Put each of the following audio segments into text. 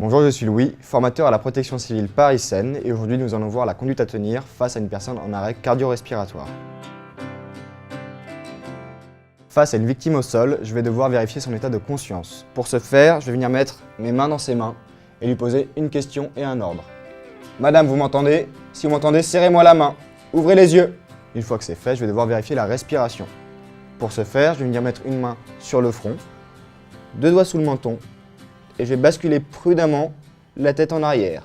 Bonjour, je suis Louis, formateur à la protection civile Paris-Seine et aujourd'hui nous allons voir la conduite à tenir face à une personne en arrêt cardio-respiratoire. Face à une victime au sol, je vais devoir vérifier son état de conscience. Pour ce faire, je vais venir mettre mes mains dans ses mains et lui poser une question et un ordre. Madame, vous m'entendez? Si vous m'entendez, serrez-moi la main. Ouvrez les yeux. Une fois que c'est fait, je vais devoir vérifier la respiration. Pour ce faire, je vais venir mettre une main sur le front, deux doigts sous le menton, et je vais basculer prudemment la tête en arrière.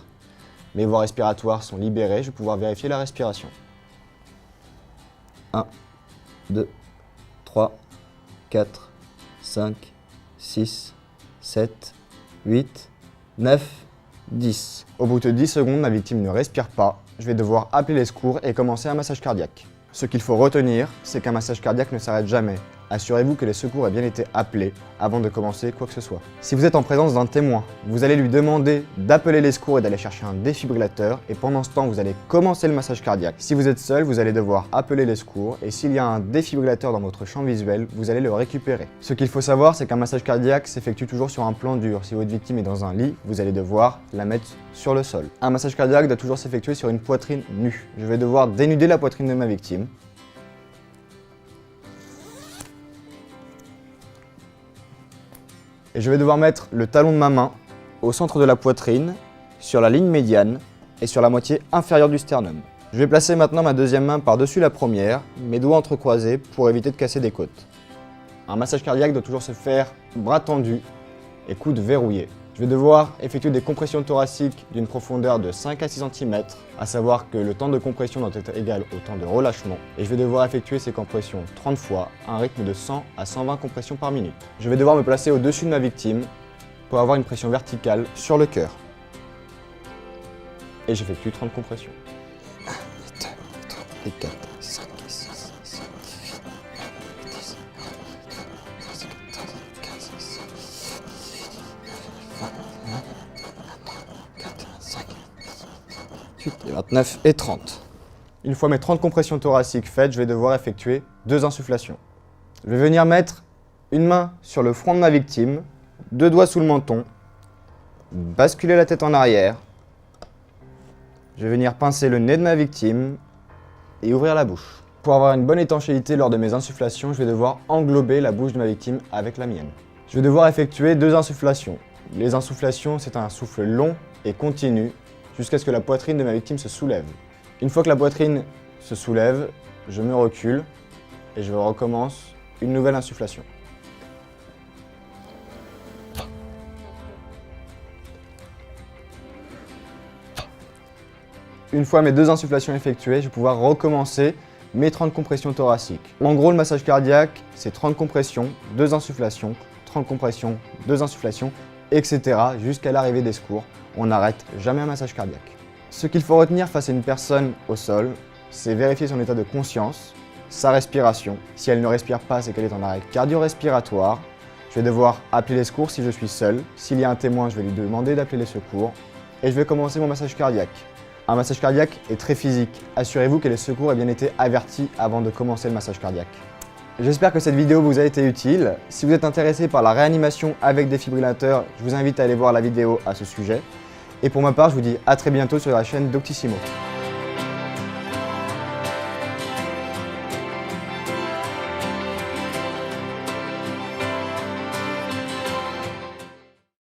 Mes voies respiratoires sont libérées, je vais pouvoir vérifier la respiration. 1, 2, 3, 4, 5, 6, 7, 8, 9, 10. Au bout de 10 secondes, ma victime ne respire pas. Je vais devoir appeler les secours et commencer un massage cardiaque. Ce qu'il faut retenir, c'est qu'un massage cardiaque ne s'arrête jamais. Assurez-vous que les secours aient bien été appelés avant de commencer quoi que ce soit. Si vous êtes en présence d'un témoin, vous allez lui demander d'appeler les secours et d'aller chercher un défibrillateur et pendant ce temps, vous allez commencer le massage cardiaque. Si vous êtes seul, vous allez devoir appeler les secours et s'il y a un défibrillateur dans votre champ visuel, vous allez le récupérer. Ce qu'il faut savoir, c'est qu'un massage cardiaque s'effectue toujours sur un plan dur. Si votre victime est dans un lit, vous allez devoir la mettre sur le sol. Un massage cardiaque doit toujours s'effectuer sur une poitrine nue. Je vais devoir dénuder la poitrine de ma victime. Et je vais devoir mettre le talon de ma main au centre de la poitrine, sur la ligne médiane et sur la moitié inférieure du sternum. Je vais placer maintenant ma deuxième main par-dessus la première, mes doigts entrecroisés pour éviter de casser des côtes. Un massage cardiaque doit toujours se faire bras tendus et coudes verrouillés. Je vais devoir effectuer des compressions thoraciques d'une profondeur de 5 à 6 cm, à savoir que le temps de compression doit être égal au temps de relâchement. Et je vais devoir effectuer ces compressions 30 fois, à un rythme de 100 à 120 compressions par minute. Je vais devoir me placer au-dessus de ma victime pour avoir une pression verticale sur le cœur. Et j'effectue 30 compressions. 1, 2, 3, 4, 5, 6, 7, 8, 9, 10, 11, 12, 13, 15, 16, 18, 29 et 30. Une fois mes 30 compressions thoraciques faites, je vais devoir effectuer 2 insufflations. Je vais venir mettre une main sur le front de ma victime, 2 doigts sous le menton, basculer la tête en arrière. Je vais venir pincer le nez de ma victime et ouvrir la bouche. Pour avoir une bonne étanchéité lors de mes insufflations, je vais devoir englober la bouche de ma victime avec la mienne. Je vais devoir effectuer 2 insufflations. Les insufflations, c'est un souffle long et continu jusqu'à ce que la poitrine de ma victime se soulève. Une fois que la poitrine se soulève, je me recule et je recommence une nouvelle insufflation. Une fois mes 2 insufflations effectuées, je vais pouvoir recommencer mes 30 compressions thoraciques. En gros, le massage cardiaque, c'est 30 compressions, 2 insufflations, 30 compressions, 2 insufflations, etc. jusqu'à l'arrivée des secours. On n'arrête jamais un massage cardiaque. Ce qu'il faut retenir face à une personne au sol, c'est vérifier son état de conscience, sa respiration. Si elle ne respire pas, c'est qu'elle est en arrêt cardio-respiratoire. Je vais devoir appeler les secours si je suis seul. S'il y a un témoin, je vais lui demander d'appeler les secours. Et je vais commencer mon massage cardiaque. Un massage cardiaque est très physique. Assurez-vous que les secours aient bien été avertis avant de commencer le massage cardiaque. J'espère que cette vidéo vous a été utile. Si vous êtes intéressé par la réanimation avec défibrillateur, je vous invite à aller voir la vidéo à ce sujet. Et pour ma part, je vous dis à très bientôt sur la chaîne Doctissimo.